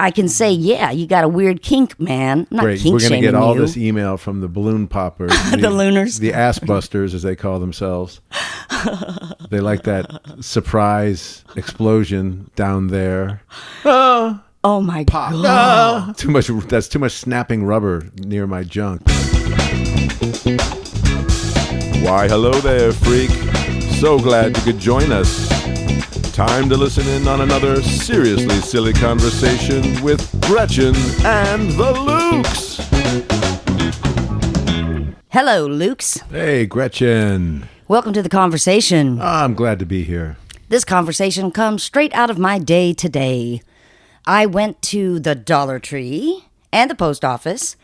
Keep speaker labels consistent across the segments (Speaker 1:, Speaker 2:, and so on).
Speaker 1: I can say, yeah, you got a weird kink, man. I'm not
Speaker 2: Great.
Speaker 1: kink
Speaker 2: We're going to get
Speaker 1: shaming
Speaker 2: all
Speaker 1: you.
Speaker 2: this email from the balloon poppers.
Speaker 1: The looners.
Speaker 2: The ass busters, as they call themselves. They like that surprise explosion down there. Oh,
Speaker 1: My
Speaker 2: pop.
Speaker 1: God.
Speaker 2: Too much. That's too much snapping rubber near my junk. Why, hello there, freak. So glad you could join us. Time to listen in on another seriously silly conversation with Gretchen and the Lukes.
Speaker 1: Hello, Lukes.
Speaker 2: Hey, Gretchen.
Speaker 1: Welcome to the conversation.
Speaker 2: I'm glad to be here.
Speaker 1: This conversation comes straight out of my day today. I went to the Dollar Tree and the post office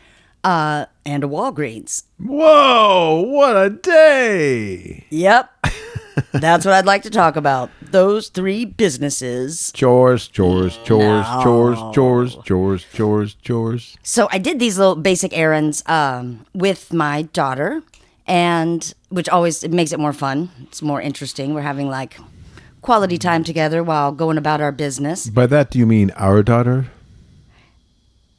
Speaker 1: and a Walgreens.
Speaker 2: Whoa, what a day.
Speaker 1: Yep. That's what I'd like to talk about. Those three businesses.
Speaker 2: Chores.
Speaker 1: No. So I did these little basic errands with my daughter, and which always it makes it more fun. It's more interesting. We're having like quality time together while going about our business.
Speaker 2: By that, do you mean our daughter?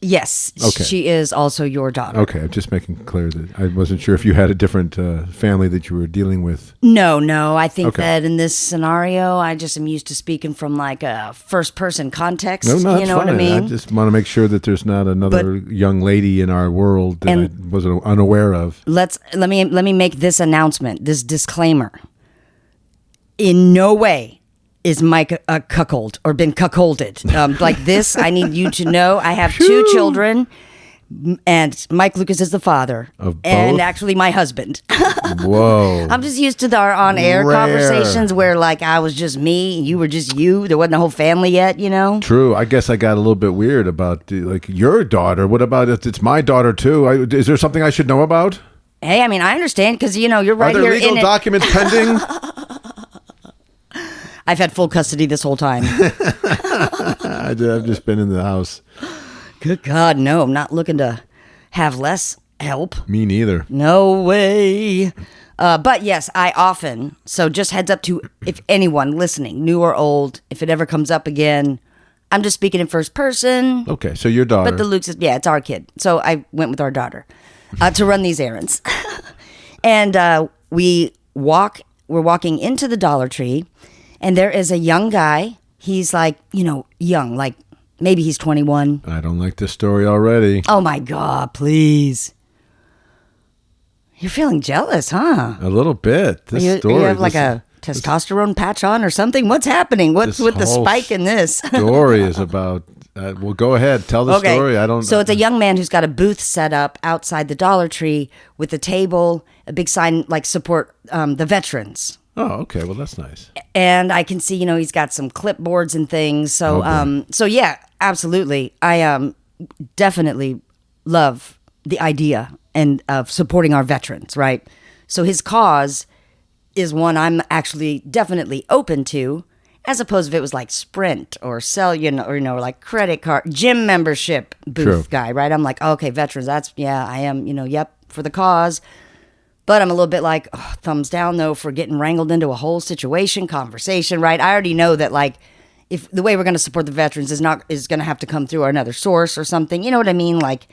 Speaker 1: Yes,
Speaker 2: Okay.
Speaker 1: She is also your daughter.
Speaker 2: Okay, I'm just making clear that I wasn't sure if you had a different family that you were dealing with.
Speaker 1: No. I think
Speaker 2: Okay.
Speaker 1: that in this scenario, I just am used to speaking from like a first-person context.
Speaker 2: No, that's
Speaker 1: you know
Speaker 2: fine.
Speaker 1: what I mean?
Speaker 2: I just want to make sure that there's not another young lady in our world that I
Speaker 1: And-
Speaker 2: wasn't unaware of.
Speaker 1: Let me make this announcement, this disclaimer. In no way is Mike a cuckold or been cuckolded. Like this, I need you to know. I have two children, and Mike Lucas is the father,
Speaker 2: Of
Speaker 1: and
Speaker 2: both?
Speaker 1: actually my husband.
Speaker 2: Whoa.
Speaker 1: I'm just used to our on-air
Speaker 2: Rare.
Speaker 1: conversations where like I was just me, and you were just you. There wasn't a whole family yet, you know.
Speaker 2: True. I guess I got a little bit weird about like your daughter. What about if it's my daughter too? Is there something I should know about?
Speaker 1: Hey, I mean, I understand because you know you're right
Speaker 2: Are there
Speaker 1: here
Speaker 2: legal
Speaker 1: in it.
Speaker 2: documents pending?
Speaker 1: I've had full custody this whole time.
Speaker 2: I've just been in the house.
Speaker 1: Good God, no! I'm not looking to have less help.
Speaker 2: Me neither.
Speaker 1: No way. But yes, I often, so just heads up to if anyone listening, new or old, if it ever comes up again, I'm just speaking in first person.
Speaker 2: Okay, so your daughter.
Speaker 1: But the Luke's, yeah, it's our kid. So I went with our daughter to run these errands. And we're walking into the Dollar Tree, and there is a young guy. He's like, young, like maybe he's 21.
Speaker 2: I don't like this story already.
Speaker 1: Oh my God, please. You're feeling jealous, huh?
Speaker 2: A little bit. This
Speaker 1: You
Speaker 2: story.
Speaker 1: have like a testosterone patch on or something? What's happening? What's
Speaker 2: this
Speaker 1: with the
Speaker 2: whole
Speaker 1: spike in this?
Speaker 2: story is about. Well, go ahead. Tell the story. I don't.
Speaker 1: So it's a young man who's got a booth set up outside the Dollar Tree with a table, a big sign like support the veterans.
Speaker 2: Oh, okay. Well, that's nice.
Speaker 1: And I can see, he's got some clipboards and things. So,
Speaker 2: Okay.
Speaker 1: so yeah, absolutely. I definitely love the idea and of supporting our veterans, right? So his cause is one I'm actually definitely open to, as opposed if it was like Sprint or like credit card, gym membership booth
Speaker 2: True.
Speaker 1: guy, right? I'm like, okay, veterans, I am, yep, for the cause. But I'm a little bit like, thumbs down, though, for getting wrangled into a whole conversation, right? I already know that, like, if the way we're going to support the veterans is going to have to come through another source or something. You know what I mean? Like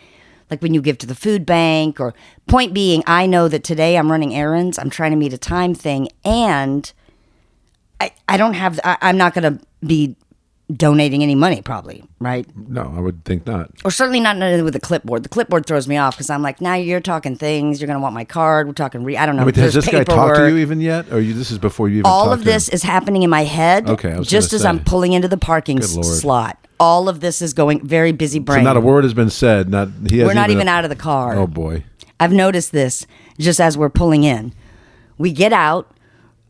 Speaker 1: when you give to the food bank or point being, I know that today I'm running errands. I'm trying to meet a time thing. And I don't have, I'm not going to be donating any money probably, right?
Speaker 2: No, I would think not.
Speaker 1: Or certainly not with the clipboard. The clipboard throws me off because I'm like, now you're talking things. You're going to want my card. We're talking, I don't know.
Speaker 2: I mean, has
Speaker 1: there's
Speaker 2: this guy talked to
Speaker 1: paperwork.
Speaker 2: you even yet? Or this is before you even
Speaker 1: All
Speaker 2: talked
Speaker 1: of
Speaker 2: to
Speaker 1: this
Speaker 2: him?
Speaker 1: is happening in my head
Speaker 2: Okay, I was
Speaker 1: just
Speaker 2: gonna
Speaker 1: as
Speaker 2: say.
Speaker 1: I'm pulling into the parking
Speaker 2: Good Lord.
Speaker 1: slot. All of this is going very busy brain.
Speaker 2: So not a word has been said.
Speaker 1: We're not even out of the car.
Speaker 2: Oh, boy.
Speaker 1: I've noticed this just as we're pulling in. We get out.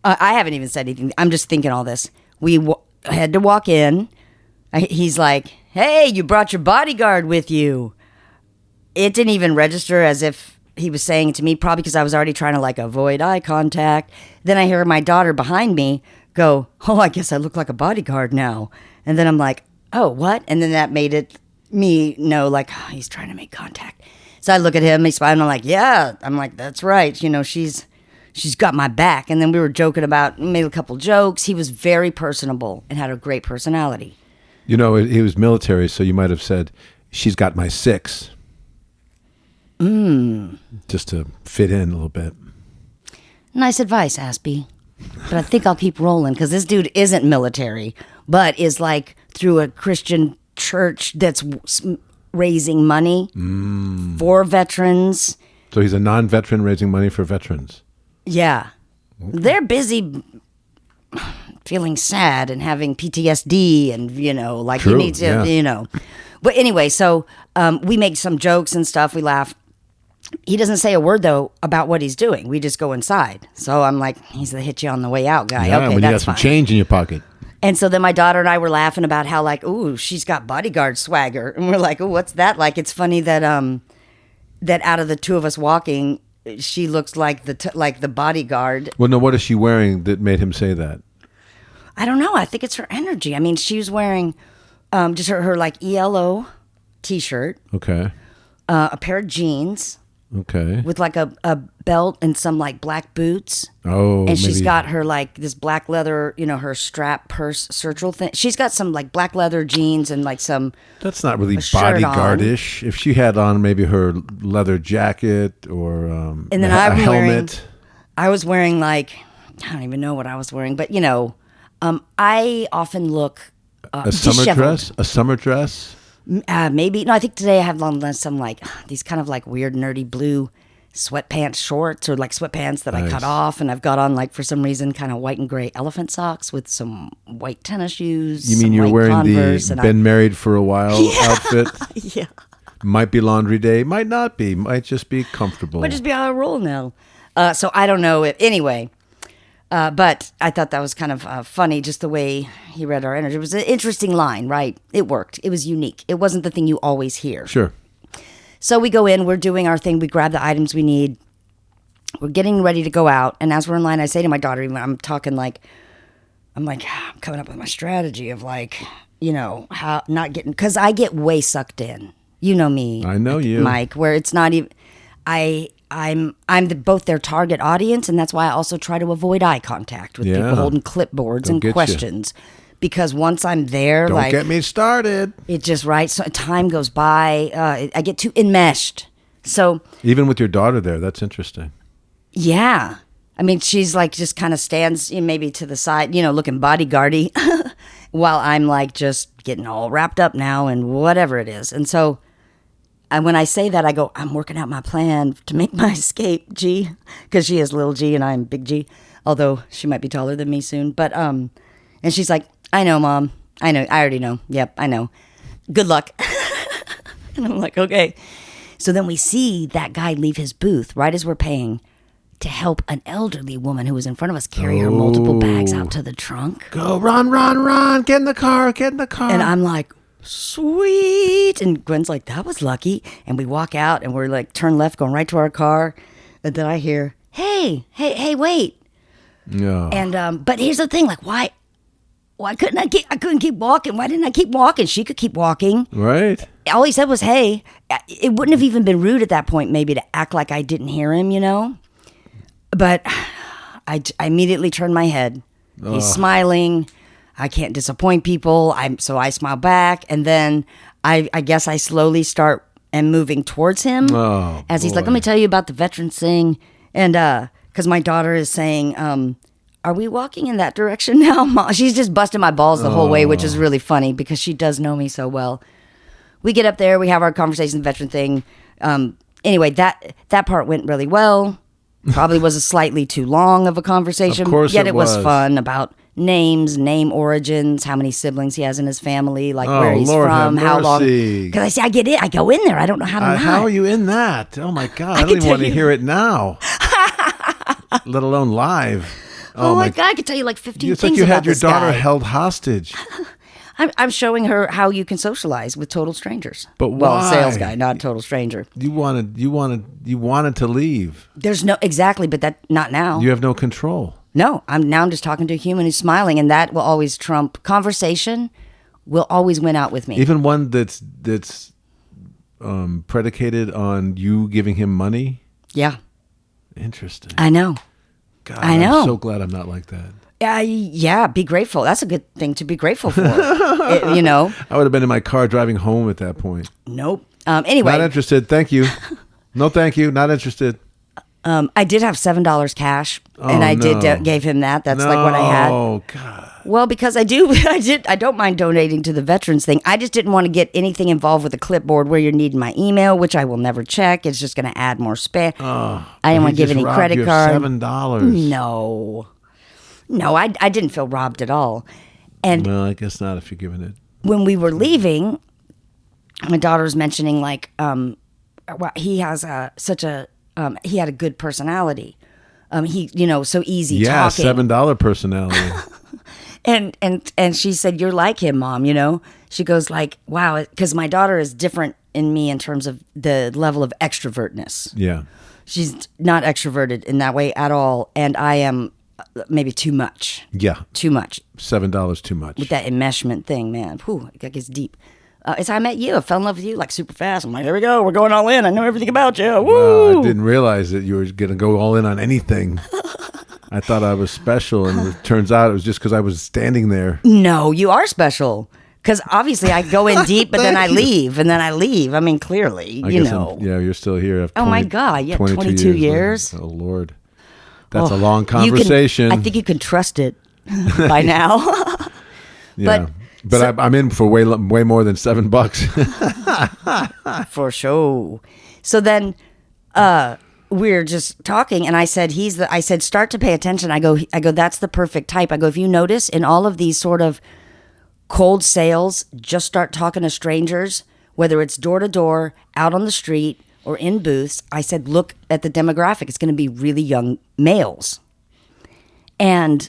Speaker 1: I haven't even said anything. I'm just thinking all this. We had to walk in. He's like, hey, you brought your bodyguard with you. It didn't even register as if he was saying it to me, probably because I was already trying to like avoid eye contact. Then I hear my daughter behind me go, oh, I guess I look like a bodyguard now. And then I'm like, oh, what? And then that made me know like, oh, he's trying to make contact. So I look at him, he's smiling, I'm like, yeah. I'm like, that's right. She's got my back. And then we were joking about, made a couple jokes. He was very personable and had a great personality.
Speaker 2: You know, he was military, so you might have said, "She's got my 6." Just to fit in a little bit.
Speaker 1: Nice advice, Aspie. But I think I'll keep rolling because this dude isn't military, but is like through a Christian church that's raising money for veterans.
Speaker 2: So he's a non-veteran raising money for veterans.
Speaker 1: Yeah. Okay. They're busy feeling sad and having PTSD and, like
Speaker 2: True,
Speaker 1: you need to, But anyway, so we make some jokes and stuff. We laugh. He doesn't say a word, though, about what he's doing. We just go inside. So I'm like, he's the hit you on the way out guy.
Speaker 2: Yeah,
Speaker 1: okay,
Speaker 2: when
Speaker 1: that's
Speaker 2: you got some
Speaker 1: fine.
Speaker 2: change in your pocket.
Speaker 1: And so then my daughter and I were laughing about how, like, ooh, she's got bodyguard swagger. And we're like, ooh, what's that like? It's funny that that out of the two of us walking, she looks like the bodyguard.
Speaker 2: Well, no, what is she wearing that made him say that?
Speaker 1: I don't know. I think it's her energy. I mean, she was wearing just her like ELO T-shirt.
Speaker 2: Okay.
Speaker 1: A pair of jeans.
Speaker 2: Okay.
Speaker 1: With like a belt and some like black boots.
Speaker 2: Oh,
Speaker 1: and she's got her like this black leather, her strap purse satchel thing. She's got some like black leather jeans and like some.
Speaker 2: That's not really bodyguardish. If she had on maybe her leather jacket or and then a helmet.
Speaker 1: I was wearing like, I don't even know what I was wearing, but I often look
Speaker 2: a summer dress. A summer dress.
Speaker 1: Maybe. No, I think today I have on some like these kind of like weird nerdy blue sweatpants shorts or like sweatpants that I cut off. And I've got on like for some reason kind of white and gray elephant socks with some white tennis shoes.
Speaker 2: You mean you're wearing Converse, the been married for a while outfit?
Speaker 1: Yeah.
Speaker 2: Might be laundry day. Might not be. Might just be comfortable.
Speaker 1: Might just be how I roll now. So I don't know. Anyway. But I thought that was kind of funny, just the way he read our energy. It was an interesting line, right? It worked. It was unique. It wasn't the thing you always hear.
Speaker 2: Sure.
Speaker 1: So we go in, we're doing our thing, we grab the items we need, we're getting ready to go out. And as we're in line, I say to my daughter, I'm coming up with my strategy of like, how not getting, because I get way sucked in. You know me.
Speaker 2: I know you.
Speaker 1: Mike, where it's not even, I'm both their target audience, and that's why I also try to avoid eye contact with people holding clipboards and questions. Because once I'm there,
Speaker 2: don't get me started.
Speaker 1: It just so time goes by. I get too enmeshed. So
Speaker 2: even with your daughter there, that's interesting.
Speaker 1: Yeah, I mean, she's like just kind of stands maybe to the side, looking bodyguardy, while I'm like just getting all wrapped up now and whatever it is, and so. And when I say that, I go, I'm working out my plan to make my escape, G, because she is little G and I'm big G, although she might be taller than me soon. But and she's like, I know, Mom. I know. I already know. Yep, I know. Good luck. And I'm like, okay. So then we see that guy leave his booth right as we're paying to help an elderly woman who was in front of us carry her multiple bags out to the trunk.
Speaker 2: Go, run. Get in the car. And
Speaker 1: I'm like, sweet. And Gwen's like, that was lucky. And we walk out and we're like, turn left, going right to our car. And then I hear, hey, wait.
Speaker 2: Yeah.
Speaker 1: And but here's the thing, like, why couldn't I couldn't keep walking. Why didn't I keep walking? She could keep walking.
Speaker 2: Right.
Speaker 1: All he said was, hey. It wouldn't have even been rude at that point maybe to act like I didn't hear him, But I immediately turned my head. He's smiling. I can't disappoint people. So I smile back, and then I guess I slowly start and moving towards him as he's like, let me tell you about the veterans thing. And because my daughter is saying, are we walking in that direction now, Mom? She's just busting my balls the whole way, which is really funny because she does know me so well. We get up there, we have our conversation, the veteran thing. Anyway, that part went really well. Probably was a slightly too long of a conversation.
Speaker 2: Of course
Speaker 1: yet it
Speaker 2: was
Speaker 1: fun about names, name origins, how many siblings he has in his family, like where he's
Speaker 2: Lord
Speaker 1: from, how long.
Speaker 2: Mercy.
Speaker 1: Because I say, I go in there. I don't know how to not.
Speaker 2: How are you in that? Oh my God. I don't even want to hear it now, let alone live.
Speaker 1: Oh my God. I could tell you like 15
Speaker 2: it's
Speaker 1: things
Speaker 2: like you
Speaker 1: about
Speaker 2: had your
Speaker 1: this
Speaker 2: daughter
Speaker 1: guy.
Speaker 2: held hostage.
Speaker 1: I'm showing her how you can socialize with total strangers.
Speaker 2: But why?
Speaker 1: Well, sales guy, not a total stranger.
Speaker 2: You wanted to leave.
Speaker 1: There's no, exactly, but that, not now.
Speaker 2: You have no control.
Speaker 1: No, I'm just talking to a human who's smiling, and that will always trump conversation. Will always win out with me.
Speaker 2: Even one that's predicated on you giving him money.
Speaker 1: Yeah.
Speaker 2: Interesting.
Speaker 1: I know.
Speaker 2: God,
Speaker 1: I know.
Speaker 2: I'm so glad I'm not like that.
Speaker 1: Yeah, be grateful. That's a good thing to be grateful for. You know.
Speaker 2: I would have been in my car driving home at that point.
Speaker 1: Nope. Anyway.
Speaker 2: Not interested. Thank you. No, thank you. Not interested.
Speaker 1: I did have $7 cash, and I gave him that. That's like what I had.
Speaker 2: Oh God.
Speaker 1: Well, because I don't mind donating to the veterans thing. I just didn't want to get anything involved with a clipboard where you're needing my email, which I will never check. It's just going to add more spam. I didn't want to give any credit card.
Speaker 2: $7.
Speaker 1: No, I didn't feel robbed at all. And
Speaker 2: well, I guess not if you're giving it.
Speaker 1: When we were leaving, my daughter was mentioning like, he has he had a good personality. He, so easy talking.
Speaker 2: $7 personality.
Speaker 1: And she said, "You're like him, Mom." She goes like, "Wow," because my daughter is different in me in terms of the level of extrovertness.
Speaker 2: Yeah,
Speaker 1: she's not extroverted in that way at all, and I am maybe too much.
Speaker 2: Yeah,
Speaker 1: too much.
Speaker 2: $7 too much
Speaker 1: with that enmeshment thing, man. Whew, it gets deep. It's how I met you. I fell in love with you like super fast. I'm like, here we go. We're going all in. I know everything about you. Woo!
Speaker 2: Wow, I didn't realize that you were going to go all in on anything. I thought I was special, and it turns out it was just because I was standing there.
Speaker 1: No, you are special. Because obviously I go in deep, but then I leave, and then I leave. I mean, clearly,
Speaker 2: I guess you're still here. After
Speaker 1: my God, 22 years.
Speaker 2: Oh, Lord. That's a long conversation.
Speaker 1: I think you can trust it by now.
Speaker 2: Yeah. But I'm in for way more than $7.
Speaker 1: For sure. So then we're just talking, and I said, I said, start to pay attention. I go, that's the perfect type. I go, if you notice in all of these sort of cold sales, just start talking to strangers, whether it's door to door, out on the street, or in booths. I said, look at the demographic. It's going to be really young males. And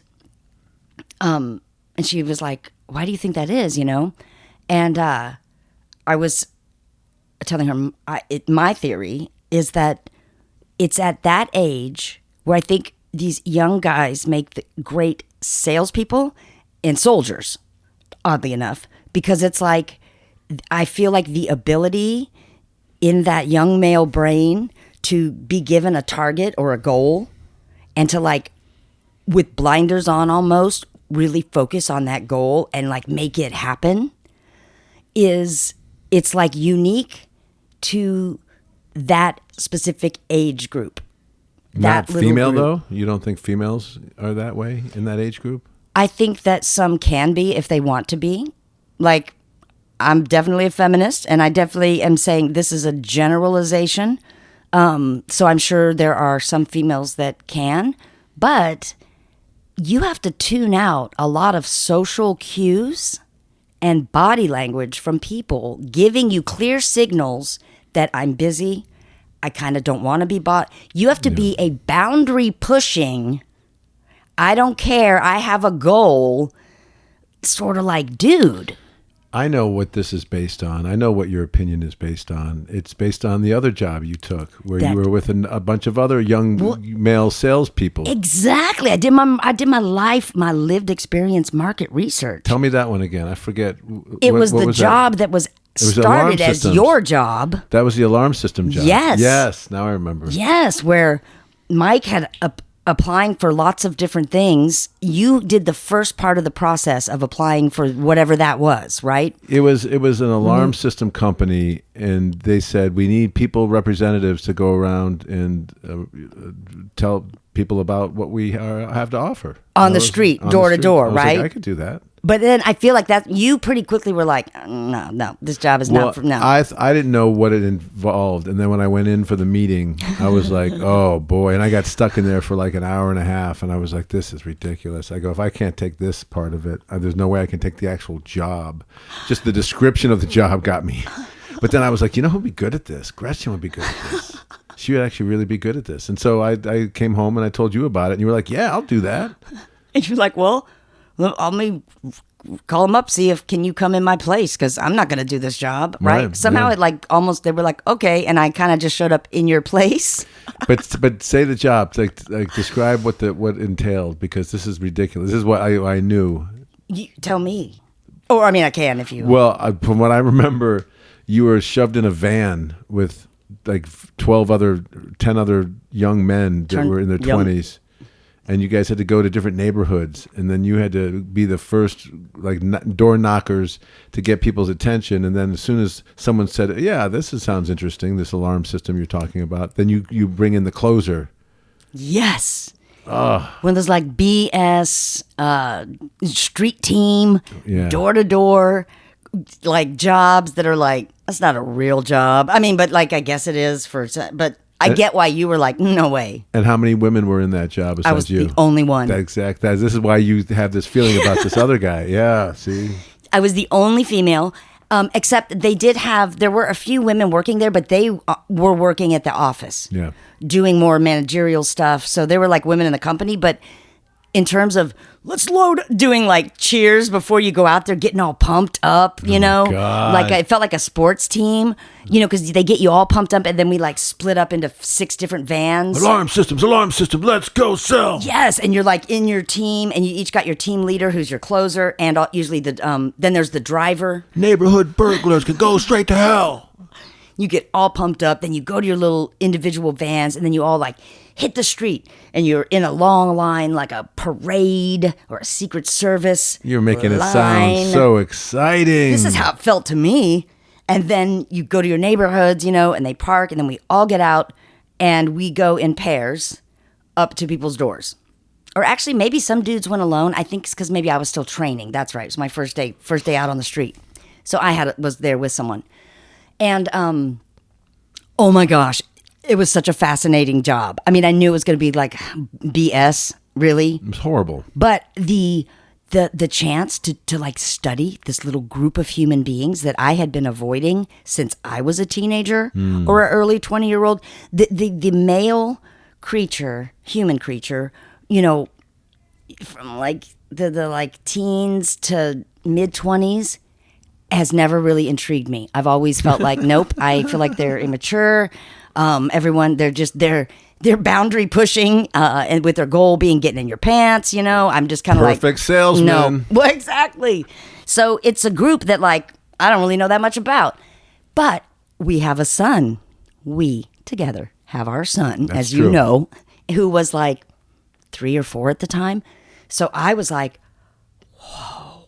Speaker 1: she was like, why do you think that is, And I was telling her, my theory is that it's at that age where I think these young guys make the great salespeople and soldiers, oddly enough, because it's like, I feel like the ability in that young male brain to be given a target or a goal and to like, with blinders on almost, really focus on that goal and like make it happen it's like unique to that specific age group.
Speaker 2: Not female though? You don't think females are that way in that age group?
Speaker 1: I think that some can be if they want to be. Like, I'm definitely a feminist, and I definitely am saying this is a generalization. So I'm sure there are some females that can, but you have to tune out a lot of social cues and body language from people giving you clear signals that I'm busy, I kind of don't want to be bought. You have to be a boundary pushing, I don't care, I have a goal, sort of like, dude.
Speaker 2: I know what this is based on. I know what your opinion is based on. It's based on the other job you took, where you were with a bunch of other young male salespeople.
Speaker 1: Exactly. I did my lived experience market research.
Speaker 2: Tell me that one again. I forget.
Speaker 1: It was the job that was started as your job.
Speaker 2: That was the alarm system job.
Speaker 1: Yes.
Speaker 2: Yes. Now I remember.
Speaker 1: Yes, where Mike had applying for lots of different things. You did the first part of the process of applying for whatever that was, right?
Speaker 2: It was an alarm system company, and they said, we need people representatives to go around and tell people about what we have to offer.
Speaker 1: On the street, door to door, right?
Speaker 2: Like, I could do that.
Speaker 1: But then I feel like that you pretty quickly were like, no, this job is not for now.
Speaker 2: I didn't know what it involved, and then when I went in for the meeting, I was like, oh boy, and I got stuck in there for like an hour and a half, and I was like, this is ridiculous. I go, if I can't take this part of it, there's no way I can take the actual job. Just the description of the job got me. But then I was like, who'd be good at this? Gretchen would be good at this. She would actually really be good at this. And so I came home and I told you about it, and you were like, yeah, I'll do that.
Speaker 1: And you're like, well, let me call him up, see if can you come in my place, because I'm not going to do this job, right? Somehow it like almost, they were like, okay, and I kind of just showed up in your place.
Speaker 2: But say the job, like describe what entailed, because this is ridiculous. This is what I knew.
Speaker 1: You tell me, or I mean, I can if you.
Speaker 2: Well, from what I remember, you were shoved in a van with like 10 other young men that were in their 20s. and you guys had to go to different neighborhoods, and then you had to be the first like door knockers to get people's attention. And then as soon as someone said, "Yeah, sounds interesting, this alarm system you're talking about," then you bring in the closer.
Speaker 1: Yes. When there's like BS, street team, door to door, like jobs that are like, that's not a real job. I mean, but like, I guess it is but I get why you were like, no way.
Speaker 2: And how many women were in that job besides
Speaker 1: I was
Speaker 2: you?
Speaker 1: the only one.
Speaker 2: This is why you have this feeling about this other guy. Yeah, see?
Speaker 1: I was the only female, except there were a few women working there, but they were working at the office.
Speaker 2: Yeah.
Speaker 1: Doing more managerial stuff. So they were like women in the company, but in terms of let's load, doing like cheers before you go out there, getting all pumped up, you know,
Speaker 2: God.
Speaker 1: like it felt like a sports team, you know, because they get you all pumped up, and then we like split up into 6 different vans.
Speaker 2: Alarm system, let's go sell.
Speaker 1: Yes, and you're like in your team, and you each got your team leader, who's your closer, and usually then there's the driver.
Speaker 2: Neighborhood burglars can go straight to hell.
Speaker 1: You get all pumped up, then you go to your little individual vans, and then you all like hit the street, and you're in a long line like a parade or a Secret Service.
Speaker 2: You're making
Speaker 1: line.
Speaker 2: it sound so exciting.
Speaker 1: This is how it felt to me. And then you go to your neighborhoods, you know, and they park, and then we all get out, and we go in pairs up to people's doors. Or actually, maybe some dudes went alone. I think it's because maybe I was still training. That's right. It was my first day out on the street. So I was there with someone. And, oh my gosh, it was such a fascinating job. I mean, I knew it was going to be like BS, really.
Speaker 2: It was horrible.
Speaker 1: But the chance to like study this little group of human beings that I had been avoiding since I was a teenager or an early 20-year-old, the male creature, human creature, you know, from like the like teens to mid-20s, has never really intrigued me. I've always felt like, nope, I feel like they're immature. Everyone, they're boundary pushing, and with their goal being getting in your pants, you know. I'm just kind of like
Speaker 2: perfect salesman.
Speaker 1: No, well, exactly. So it's a group that like I don't really know that much about, but we have a son. We together have our son,
Speaker 2: That's
Speaker 1: as
Speaker 2: true.
Speaker 1: you know, who was like 3 or 4 at the time. So I was like,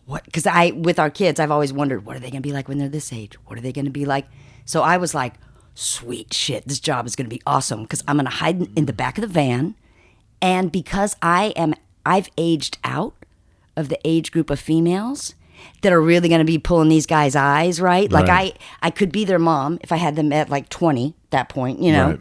Speaker 1: what? Because with our kids, I've always wondered, what are they going to be like when they're this age? What are they going to be like? So I was like, sweet shit, this job is going to be awesome because I'm going to hide in the back of the van. And because I've aged out of the age group of females that are really going to be pulling these guys' eyes, right? Like I could be their mom if I had them at like 20, that point, you know?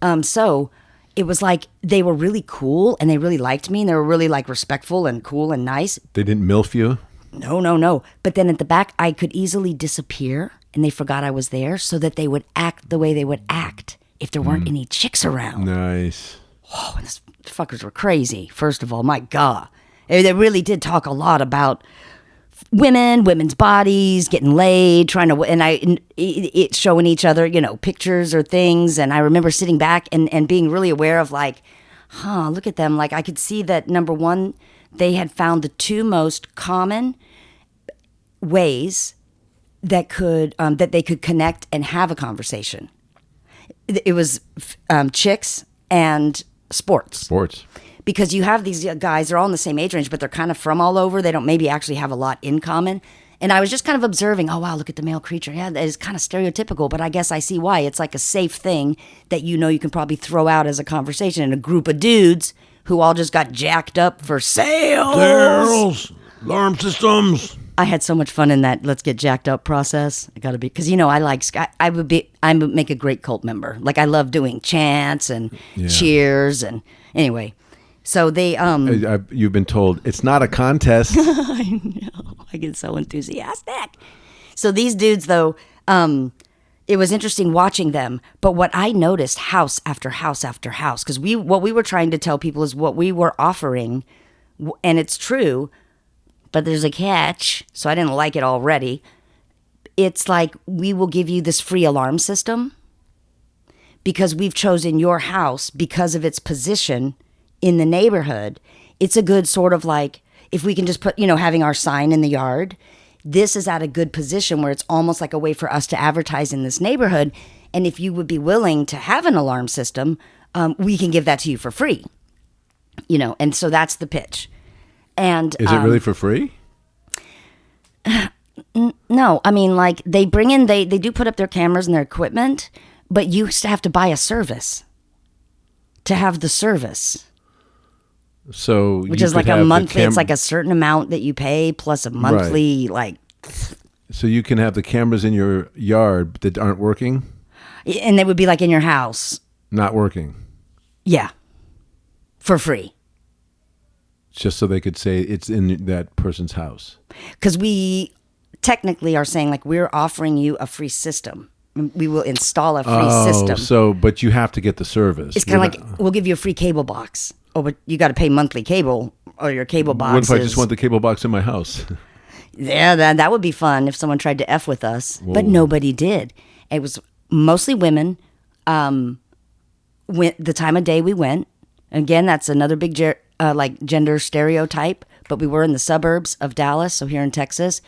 Speaker 1: Right. So it was like they were really cool and they really liked me and they were really like respectful and cool and nice.
Speaker 2: They didn't MILF you?
Speaker 1: No. But then at the back, I could easily disappear and they forgot I was there so that they would act the way they would act if there weren't any chicks around.
Speaker 2: Nice.
Speaker 1: Oh, and these fuckers were crazy. First of all, my God. They really did talk a lot about women's bodies, getting laid, it showing each other, you know, pictures or things. And I remember sitting back and being really aware of like, look at them. Like I could see that, number one, they had found the 2 most common ways that they could connect and have a conversation. It was chicks and sports. Because you have these guys, they're all in the same age range, but they're kind of from all over. They don't maybe actually have a lot in common. And I was just kind of observing, oh, wow, look at the male creature. Yeah, that is kind of stereotypical, but I guess I see why. It's like a safe thing that you know you can probably throw out as a conversation in a group of dudes who all just got jacked up for sales.
Speaker 2: Alarm systems.
Speaker 1: I had so much fun in that let's get jacked up process. I got to be, because, you know, I would make a great cult member. Like I love doing chants and cheers and anyway. So they
Speaker 2: you've been told it's not a contest.
Speaker 1: I know. I get so enthusiastic. So these dudes though, it was interesting watching them, but what I noticed house after house after house, because what we were trying to tell people is what we were offering, and it's true, but there's a catch, so I didn't like it already. It's like, we will give you this free alarm system because we've chosen your house because of its position in the neighborhood. It's a good sort of like, if we can just put, you know, having our sign in the yard, this is at a good position where it's almost like a way for us to advertise in this neighborhood. And if you would be willing to have an alarm system, we can give that to you for free. And so that's the pitch. And
Speaker 2: Is it really for free?
Speaker 1: no, I mean, like they bring in, they do put up their cameras and their equipment, but you have to buy a service to have the service.
Speaker 2: So
Speaker 1: which is like a monthly, it's like a certain amount that you pay plus a monthly, like.
Speaker 2: So you can have the cameras in your yard that aren't working?
Speaker 1: And they would be like in your house.
Speaker 2: Not working?
Speaker 1: Yeah. For free.
Speaker 2: Just so they could say it's in that person's house.
Speaker 1: Because we technically are saying, like, we're offering you a free system. We will install a free system.
Speaker 2: But you have to get the service.
Speaker 1: It's kind of like, we'll give you a free cable box. Oh, but you got to pay monthly cable, or your cable box.
Speaker 2: What if I just want the cable box in my house?
Speaker 1: Yeah, that would be fun if someone tried to F with us. Whoa. But nobody did. It was mostly women. The time of day we went, again, that's another big gender stereotype, but we were in the suburbs of Dallas, so here in Texas.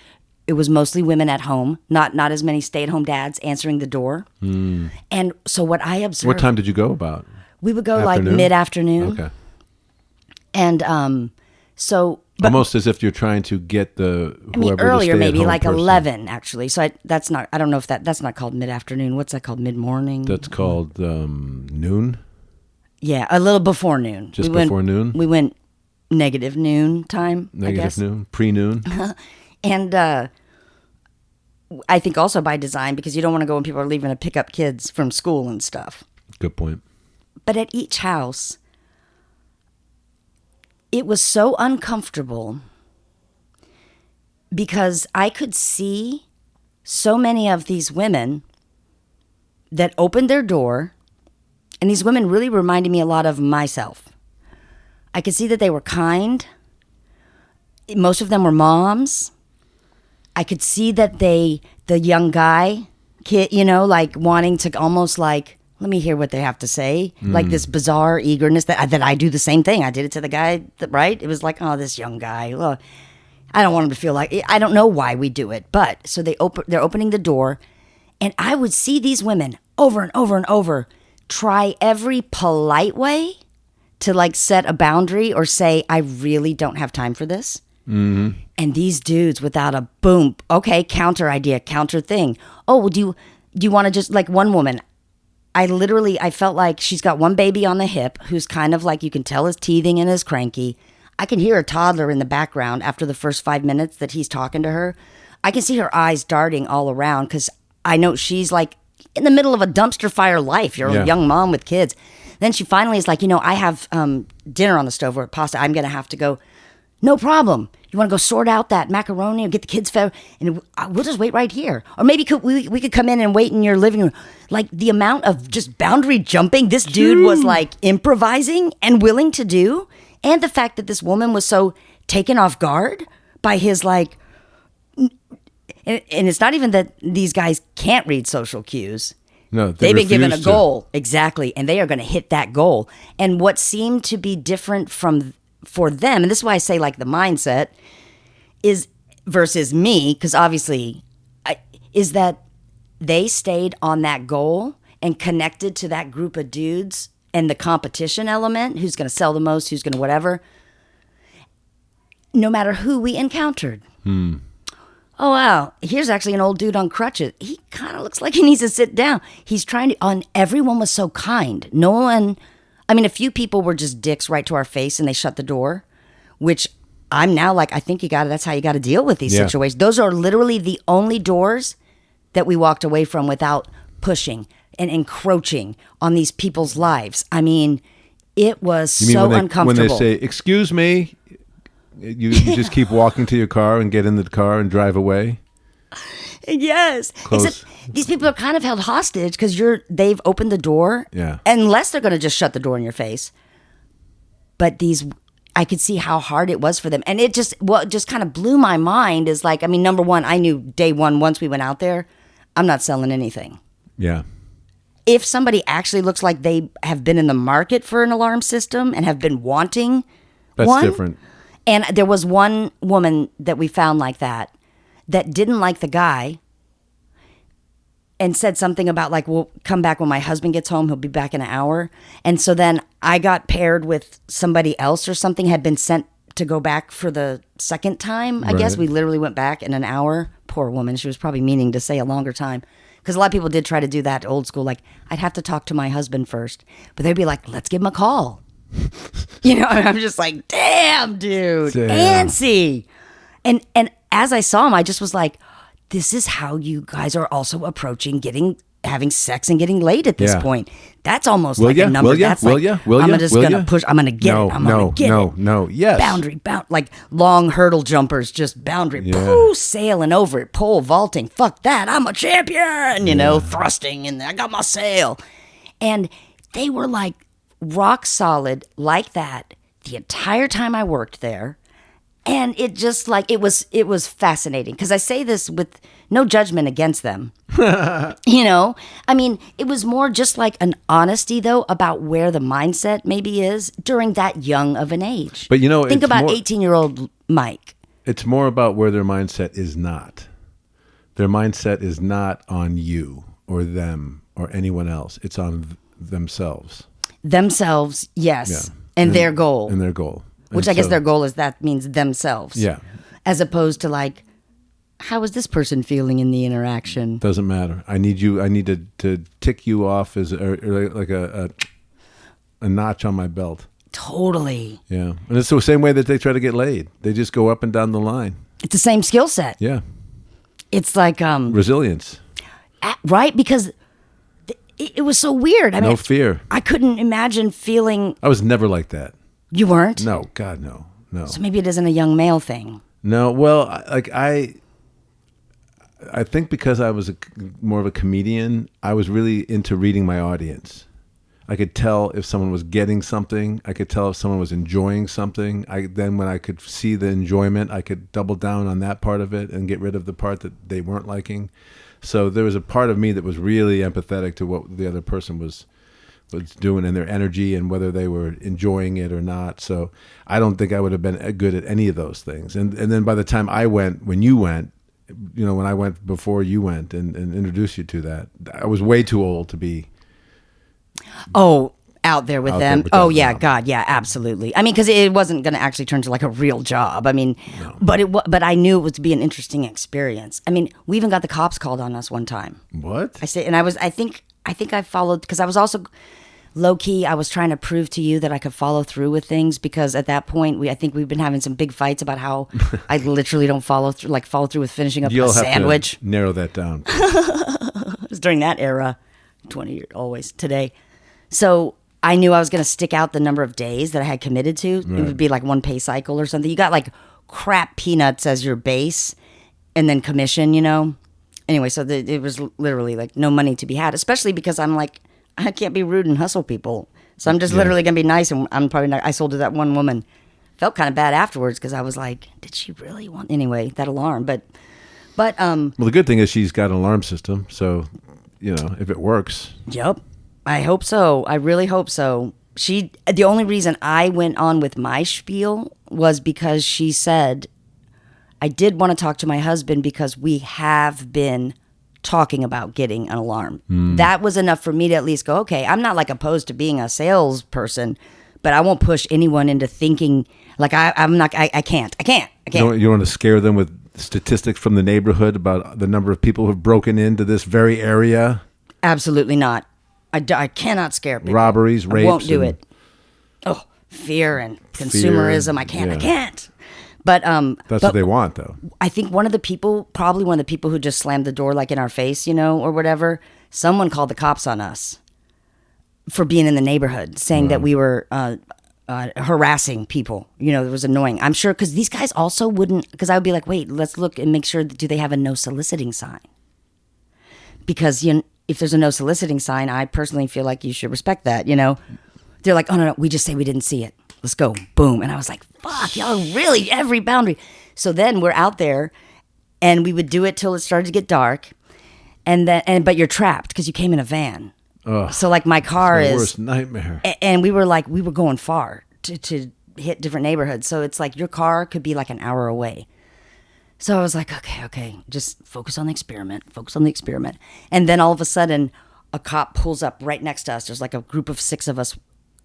Speaker 1: It was mostly women at home, not as many stay-at-home dads answering the door. Mm. And so what I observed...
Speaker 2: What time did you go about?
Speaker 1: We would go afternoon? Like mid-afternoon.
Speaker 2: Okay.
Speaker 1: And so... But,
Speaker 2: almost as if you're trying to get
Speaker 1: earlier, maybe like person. 11, actually. So that's not. I don't know if that's not called mid-afternoon. What's that called? Mid-morning.
Speaker 2: That's called noon.
Speaker 1: Yeah, a little before noon.
Speaker 2: Before noon.
Speaker 1: We went negative noon time.
Speaker 2: Negative noon, pre-noon.
Speaker 1: And I think also by design, because you don't want to go when people are leaving to pick up kids from school and stuff.
Speaker 2: Good point.
Speaker 1: But at each house, it was so uncomfortable because I could see so many of these women that opened their door, and these women really reminded me a lot of myself. I could see that they were kind. Most of them were moms. I could see that the young guy, kid, like wanting to almost like, let me hear what they have to say. Like this bizarre eagerness that I do the same thing. I did it to the guy, right? It was like, oh, this young guy. Well, I don't want him to feel like, I don't know why we do it. But so they're opening the door, and I would see these women over and over and over try every polite way to like set a boundary or say, I really don't have time for this. Mm-hmm. And these dudes without a boom, okay, counter idea, counter thing. Oh, well, do you want to just, like one woman, I felt like she's got one baby on the hip who's kind of like, you can tell is teething and is cranky. I can hear a toddler in the background after the first 5 minutes that he's talking to her. I can see her eyes darting all around because I know she's like in the middle of a dumpster fire life. You're a young mom with kids. Then she finally is like, I have dinner on the stove or pasta. I'm going to have to go. No problem. You want to go sort out that macaroni or get the kids fed? And we'll just wait right here. Or maybe we could come in and wait in your living room. Like the amount of just boundary jumping this dude was like improvising and willing to do. And the fact that this woman was so taken off guard by his like, and it's not even that these guys can't read social cues.
Speaker 2: No,
Speaker 1: they've been given a goal. Exactly. And they are going to hit that goal. And what seemed to be different for them, and this is why I say like the mindset is versus me, because obviously is that they stayed on that goal and connected to that group of dudes and the competition element, who's going to sell the most, who's going to whatever, no matter who we encountered. Oh, wow, here's actually an old dude on crutches. He kind of looks like he needs to sit down. He's trying to, and everyone was so kind. No one, a few people were just dicks right to our face and they shut the door, which I'm now like, I think that's how you got to deal with these situations. Those are literally the only doors that we walked away from without pushing and encroaching on these people's lives. It was so uncomfortable. When
Speaker 2: they say, excuse me, you just keep walking to your car and get in the car and drive away?
Speaker 1: Yes. Except these people are kind of held hostage because they've opened the door.
Speaker 2: Yeah.
Speaker 1: Unless they're going to just shut the door in your face. But I could see how hard it was for them. And it just kind of blew my mind is like, number one, I knew day one, once we went out there, I'm not selling anything.
Speaker 2: Yeah.
Speaker 1: If somebody actually looks like they have been in the market for an alarm system and have been wanting
Speaker 2: That's different.
Speaker 1: And there was one woman that we found like that didn't like the guy and said something about like, we'll come back when my husband gets home. He'll be back in an hour. And so then I got paired with somebody else or something, had been sent to go back for the second time. I guess
Speaker 2: Right.
Speaker 1: we literally went back in an hour. Poor woman. She was probably meaning to say a longer time. Because a lot of people did try to do that old school. Like, I'd have to talk to my husband first. But they'd be like, let's give him a call. And I'm just like, damn, dude.
Speaker 2: Damn.
Speaker 1: Antsy. And as I saw him, I just was like, this is how you guys are also approaching having sex and getting laid at this
Speaker 2: Yeah.
Speaker 1: point. That's almost
Speaker 2: Will
Speaker 1: like
Speaker 2: ya?
Speaker 1: a number.
Speaker 2: Will ya?
Speaker 1: That's
Speaker 2: Will
Speaker 1: like,
Speaker 2: ya? Will
Speaker 1: I'm
Speaker 2: ya?
Speaker 1: just
Speaker 2: Will
Speaker 1: gonna
Speaker 2: ya?
Speaker 1: push. I'm gonna get
Speaker 2: No,
Speaker 1: it. I'm gonna get it.
Speaker 2: no. Yes.
Speaker 1: Boundary, like long hurdle jumpers, just boundary, poo, sailing over it, pole vaulting. Fuck that. I'm a champion, thrusting, and I got my sail. And they were like rock solid like that the entire time I worked there. And it just like, it was fascinating. Because I say this with no judgment against them. I mean, it was more just like an honesty, though, about where the mindset maybe is during that young of an age.
Speaker 2: But
Speaker 1: think
Speaker 2: it's
Speaker 1: about
Speaker 2: more-
Speaker 1: 18-year-old Mike.
Speaker 2: It's more about where their mindset is not. Their mindset is not on you or them or anyone else. It's on themselves.
Speaker 1: Themselves, yes.
Speaker 2: Yeah.
Speaker 1: And their goal.
Speaker 2: And their goal.
Speaker 1: Which
Speaker 2: And
Speaker 1: I guess
Speaker 2: so-
Speaker 1: their goal is that means themselves.
Speaker 2: Yeah.
Speaker 1: As opposed to like, how is this person feeling in the interaction?
Speaker 2: Doesn't matter. I need to tick you off as or like a notch on my belt.
Speaker 1: Totally.
Speaker 2: Yeah. And it's the same way that they try to get laid. They just go up and down the line.
Speaker 1: It's the same skill set.
Speaker 2: Yeah.
Speaker 1: It's like,
Speaker 2: Resilience.
Speaker 1: right? Because it was so weird. I mean,
Speaker 2: No fear.
Speaker 1: I couldn't imagine feeling.
Speaker 2: I was never like that.
Speaker 1: You weren't?
Speaker 2: No. God, no. No.
Speaker 1: So maybe it isn't a young male thing.
Speaker 2: No. Well, I think because I was more of a comedian, I was really into reading my audience. I could tell if someone was getting something. I could tell if someone was enjoying something. Then when I could see the enjoyment, I could double down on that part of it and get rid of the part that they weren't liking. So there was a part of me that was really empathetic to what the other person was doing and their energy and whether they were enjoying it or not. So I don't think I would have been good at any of those things. And then by the time I went, when you went, when I went before you went and introduced you to that, I was way too old to be.
Speaker 1: Oh, out there with
Speaker 2: Out
Speaker 1: them.
Speaker 2: there with
Speaker 1: Oh,
Speaker 2: them,
Speaker 1: yeah,
Speaker 2: yeah.
Speaker 1: God, yeah, absolutely. I mean, because it wasn't going to actually turn to like a real job. I mean, but I knew it was to be an interesting experience. I mean, we even got the cops called on us one time.
Speaker 2: What?
Speaker 1: I think I followed because I was also low key. I was trying to prove to you that I could follow through with things because at that point, I think we've been having some big fights about how I literally don't follow through with finishing up
Speaker 2: You'll
Speaker 1: a
Speaker 2: have
Speaker 1: sandwich.
Speaker 2: to narrow that down.
Speaker 1: It was during that era, 20 years, always today. So I knew I was going to stick out the number of days that I had committed to. It would be like one pay cycle or something. You got like crap peanuts as your base and then commission, Anyway, so it was literally like no money to be had, especially because I'm like, I can't be rude and hustle people. So I'm just literally going to be nice. And I'm probably not, I sold to that one woman. Felt kind of bad afterwards because I was like, did she really want, anyway, that alarm. But
Speaker 2: Well, the good thing is she's got an alarm system. So, if it works.
Speaker 1: Yep. I hope so. I really hope so. The only reason I went on with my spiel was because she said, I did want to talk to my husband because we have been talking about getting an alarm. That was enough for me to at least go, okay, I'm not like opposed to being a salesperson, but I won't push anyone into thinking like I'm not, I can't.
Speaker 2: You want to scare them with statistics from the neighborhood about the number of people who've broken into this very area?
Speaker 1: Absolutely not. I cannot scare people.
Speaker 2: Robberies, rapes.
Speaker 1: I won't do
Speaker 2: and-
Speaker 1: it. Oh, fear and consumerism. I can't.
Speaker 2: yeah.
Speaker 1: I can't. But
Speaker 2: That's what they want, though.
Speaker 1: I think probably one of the people who just slammed the door like in our face, or whatever, someone called the cops on us for being in the neighborhood, saying that we were harassing people. It was annoying. I'm sure because these guys also wouldn't, because I would be like, wait, let's look and make sure, do they have a no soliciting sign? Because if there's a no soliciting sign, I personally feel like you should respect that, They're like, oh, no, we just say we didn't see it. Let's go. Boom. And I was like, fuck, y'all really every boundary. So then we're out there and we would do it till it started to get dark. But you're trapped because you came in a van.
Speaker 2: Ugh,
Speaker 1: So like my car
Speaker 2: the
Speaker 1: is,
Speaker 2: worst nightmare.
Speaker 1: and we were going far to hit different neighborhoods. So it's like your car could be like an hour away. So I was like, okay, just focus on the experiment. And then all of a sudden, a cop pulls up right next to us. There's like a group of 6 of us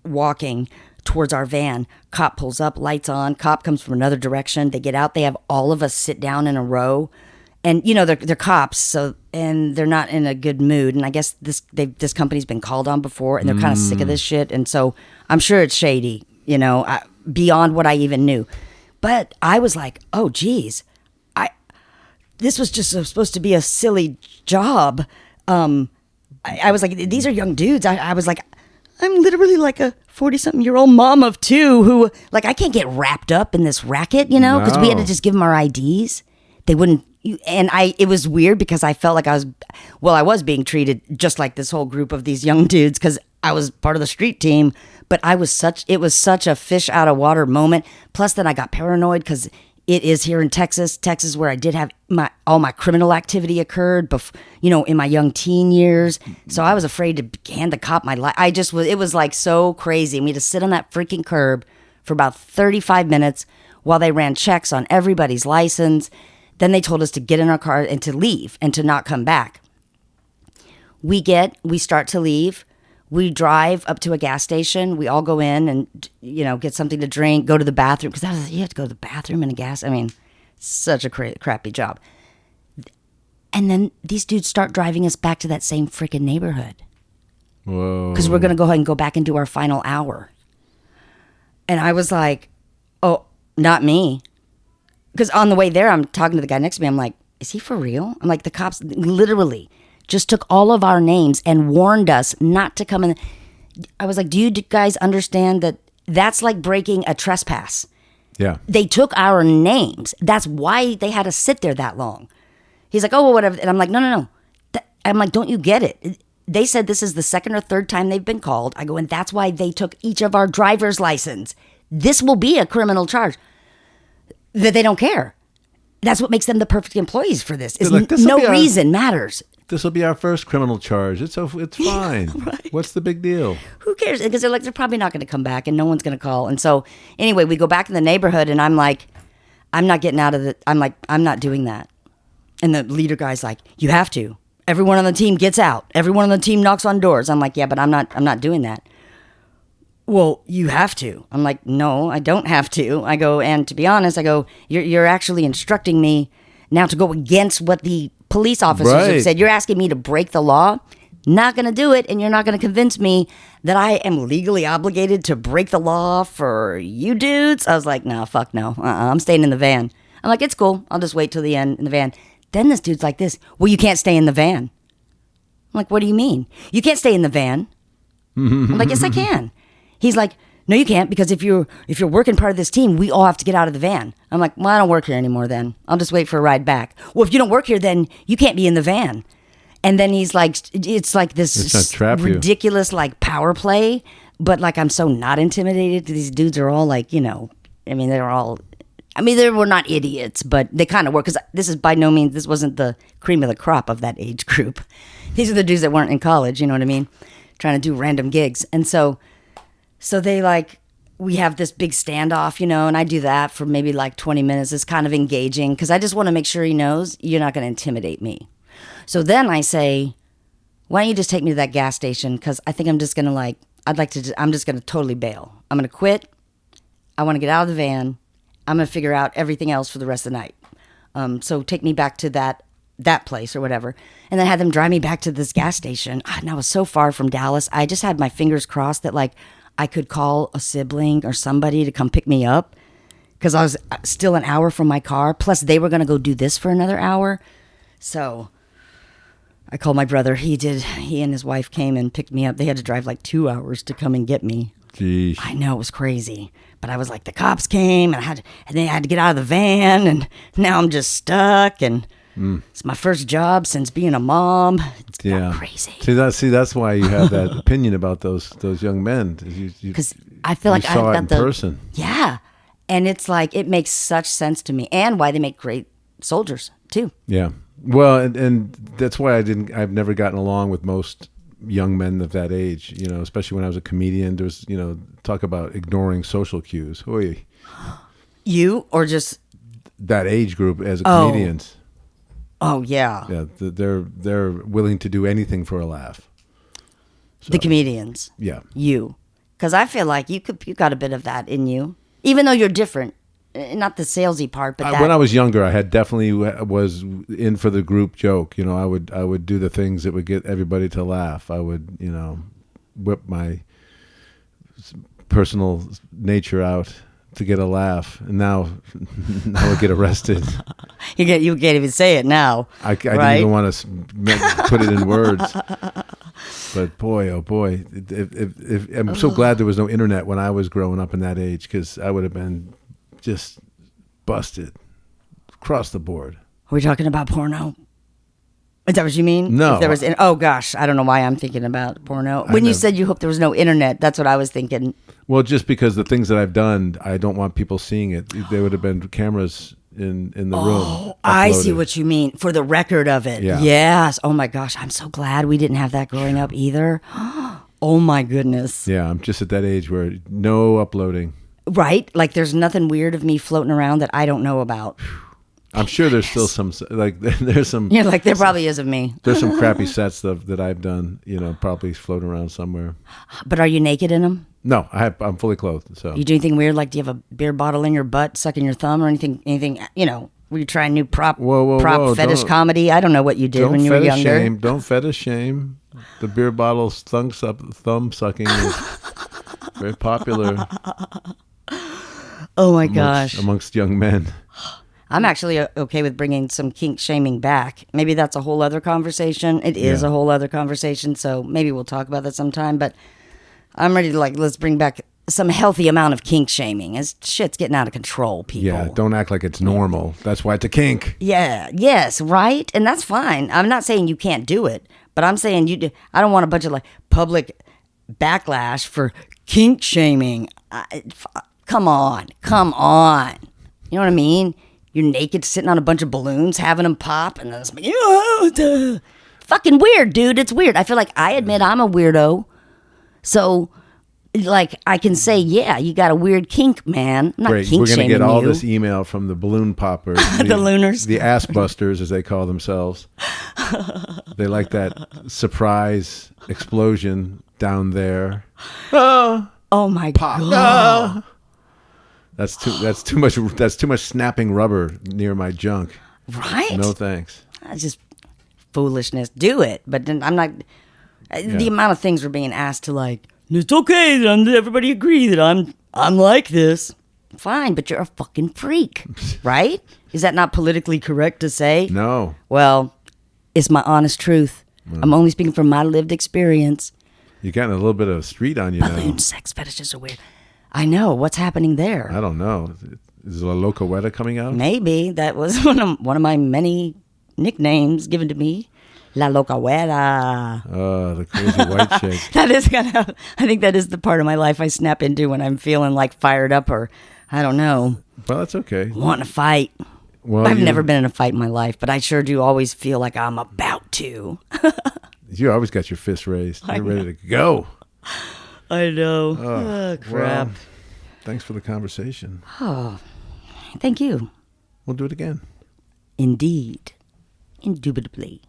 Speaker 1: walking towards our van. Cop pulls up, lights on. Cop comes from another direction. They get out. They have all of us sit down in a row. And, they're cops, and they're not in a good mood. And I guess this company's been called on before, and they're kind of sick of this shit. And so I'm sure it's shady, beyond what I even knew. But I was like, oh, geez, this was just supposed to be a silly job. I was like, these are young dudes. I was like, I'm literally like a 40-something-year-old mom of two who, like, I can't get wrapped up in this racket, because we had to just give them our IDs. They wouldn't, and it was weird because I felt like I was being treated just like this whole group of these young dudes because I was part of the street team, but it was such a fish out of water moment. Plus then I got paranoid because it is here in Texas where I did have all my criminal activity occurred, in my young teen years. So I was afraid to hand the cop my life. It was like so crazy. And we had to sit on that freaking curb for about 35 minutes while they ran checks on everybody's license. Then they told us to get in our car and to leave and to not come back. We start to leave. We drive up to a gas station. We all go in and, get something to drink, go to the bathroom. Because you have to go to the bathroom in a gas. I mean, such a crappy job. And then these dudes start driving us back to that same freaking neighborhood.
Speaker 2: Whoa.
Speaker 1: Because we're going to go ahead and go back and do our final hour. And I was like, oh, not me. Because on the way there, I'm talking to the guy next to me. I'm like, is he for real? I'm like, the cops literally just took all of our names and warned us not to come in. I was like, do you guys understand that that's like breaking a trespass?
Speaker 2: Yeah.
Speaker 1: They took our names. That's why they had to sit there that long. He's like, oh, well, whatever. And I'm like, no. I'm like, don't you get it? They said this is the second or third time they've been called. I go, and that's why they took each of our driver's license. This will be a criminal charge. That they don't care. That's what makes them the perfect employees for this. Is no reason matters.
Speaker 2: This will be our first criminal charge. It's fine. Right. What's the big deal?
Speaker 1: Who cares? Because they're probably not going to come back, and no one's going to call. And so anyway, we go back in the neighborhood, and I'm like, I'm not getting out of the. I'm like, I'm not doing that. And the leader guy's like, you have to. Everyone on the team gets out. Everyone on the team knocks on doors. I'm like, yeah, but I'm not doing that. Well, you have to. I'm like, no, I don't have to. I go, and to be honest, I go, you're actually instructing me now to go against what the police officers have said. You're asking me to break the law. Not going to do it, and you're not going to convince me that I am legally obligated to break the law for you dudes. I was like, no, fuck no. I'm staying in the van. I'm like, it's cool. I'll just wait till the end in the van. Then this dude's like this, well, you can't stay in the van. I'm like, what do you mean? You can't stay in the van. I'm like, yes, I can. He's like, no, you can't, because if you're working part of this team, we all have to get out of the van. I'm like, well, I don't work here anymore then. I'll just wait for a ride back. Well, if you don't work here, then you can't be in the van. And then he's like, it's like this ridiculous like power play, but like I'm so not intimidated. These dudes are all like, they were not idiots, but they kind of were, because this is by no means, this wasn't the cream of the crop of that age group. These are the dudes that weren't in college, you know what I mean? Trying to do random gigs. And so they like, we have this big standoff, and I do that for maybe like 20 minutes. It's kind of engaging because I just want to make sure he knows you're not going to intimidate me. So then I say, why don't you just take me to that gas station? Because I think I'm just going to I'm just going to totally bail. I'm going to quit. I want to get out of the van. I'm going to figure out everything else for the rest of the night. So take me back to that place or whatever. And then had them drive me back to this gas station. And I was so far from Dallas. I just had my fingers crossed that like, I could call a sibling or somebody to come pick me up because I was still an hour from my car. Plus, they were going to go do this for another hour. So I called my brother. He and his wife came and picked me up. They had to drive like 2 hours to come and get me.
Speaker 2: Jeez.
Speaker 1: I know, it was crazy. But I was like, the cops came and they had to get out of the van. And now I'm just stuck. And it's my first job since being a mom. It's crazy.
Speaker 2: See, that's why you have that opinion about those young men.
Speaker 1: Because I feel like
Speaker 2: saw
Speaker 1: I've
Speaker 2: it in
Speaker 1: got
Speaker 2: person.
Speaker 1: Yeah, and it's like it makes such sense to me, and why they make great soldiers too.
Speaker 2: Yeah, well, and that's why I've never gotten along with most young men of that age. Especially when I was a comedian. There's talk about ignoring social cues. Oy.
Speaker 1: You or just
Speaker 2: that age group as a comedians.
Speaker 1: Oh yeah.
Speaker 2: Yeah, they're willing to do anything for a laugh. So,
Speaker 1: the comedians.
Speaker 2: Yeah.
Speaker 1: You. Because I feel like you got a bit of that in you, even though you're different. Not the salesy part, but that.
Speaker 2: When I was younger, I had definitely was in for the group joke. You know, I would do the things that would get everybody to laugh. I would, whip my personal nature out to get a laugh, and now I would get arrested.
Speaker 1: You can't even say it now.
Speaker 2: I didn't even want to put it in words. But boy, oh boy, if I'm so glad there was no internet when I was growing up in that age, because I would have been just busted across the board.
Speaker 1: Are we talking about porno? Is that what you mean?
Speaker 2: No.
Speaker 1: If there was oh gosh, I don't know why I'm thinking about porno. When you said you hope there was no internet, that's what I was thinking.
Speaker 2: Well, just because the things that I've done, I don't want people seeing it. There would have been cameras in the room.
Speaker 1: Oh, I see what you mean. For the record of it.
Speaker 2: Yeah.
Speaker 1: Yes. Oh my gosh, I'm so glad we didn't have that growing up either. Oh my goodness.
Speaker 2: Yeah, I'm just at that age where no uploading.
Speaker 1: Right? Like there's nothing weird of me floating around that I don't know about.
Speaker 2: I'm sure there's still some, like, there's some.
Speaker 1: Yeah, like there probably is of me.
Speaker 2: There's some crappy sets that I've done, probably floating around somewhere.
Speaker 1: But are you naked in them?
Speaker 2: No, I'm fully clothed. So
Speaker 1: you do anything weird? Like, do you have a beer bottle in your butt, sucking your thumb, or anything? Were you trying new prop fetish comedy? I don't know what you did when you were younger.
Speaker 2: Don't fetish shame. The beer bottle thumb sucking is very popular.
Speaker 1: Oh my gosh!
Speaker 2: Amongst young men.
Speaker 1: I'm actually okay with bringing some kink shaming back. Maybe that's a whole other conversation. It is a whole other conversation, so maybe we'll talk about that sometime. But I'm ready to let's bring back some healthy amount of kink shaming. As shit's getting out of control, people.
Speaker 2: Yeah, don't act like it's normal. That's why it's a kink.
Speaker 1: Yeah, yes, right? And that's fine. I'm not saying you can't do it, but I'm saying I don't want a bunch of public backlash for kink shaming. Come on. You know what I mean? You're naked, sitting on a bunch of balloons, having them pop, and then it's like, fucking weird, dude. It's weird. I feel like I admit I'm a weirdo, so I can say, yeah, you got a weird kink, man. I'm not
Speaker 2: Great.
Speaker 1: kink
Speaker 2: We're gonna get all
Speaker 1: you.
Speaker 2: this email from the balloon poppers,
Speaker 1: the looners,
Speaker 2: the ass busters, as they call themselves. They like that surprise explosion down there.
Speaker 1: Oh my god.
Speaker 2: That's too much snapping rubber near my junk.
Speaker 1: Right?
Speaker 2: No thanks.
Speaker 1: That's just foolishness. Do it, but then I'm not. The amount of things we're being asked to it's okay that everybody agree that I'm like this. Fine, but you're a fucking freak, right? Is that not politically correct to say?
Speaker 2: No.
Speaker 1: Well, it's my honest truth. I'm only speaking from my lived experience.
Speaker 2: You're getting a little bit of street on you now.
Speaker 1: Balloon sex fetishes are weird. I know. What's happening there?
Speaker 2: I don't know. Is La Loca Weta coming out?
Speaker 1: Maybe. That was one of my many nicknames given to me. La Loca Weta.
Speaker 2: Oh, the crazy white chick.
Speaker 1: That is I think that is the part of my life I snap into when I'm feeling fired up or, I don't know.
Speaker 2: Well, that's okay.
Speaker 1: Wanting to fight.
Speaker 2: Well,
Speaker 1: I've never been in a fight in my life, but I sure do always feel like I'm about to.
Speaker 2: You always got your fist raised. You're ready to go.
Speaker 1: I know. Oh, crap.
Speaker 2: Well, thanks for the conversation.
Speaker 1: Oh, thank you.
Speaker 2: We'll do it again.
Speaker 1: Indeed. Indubitably.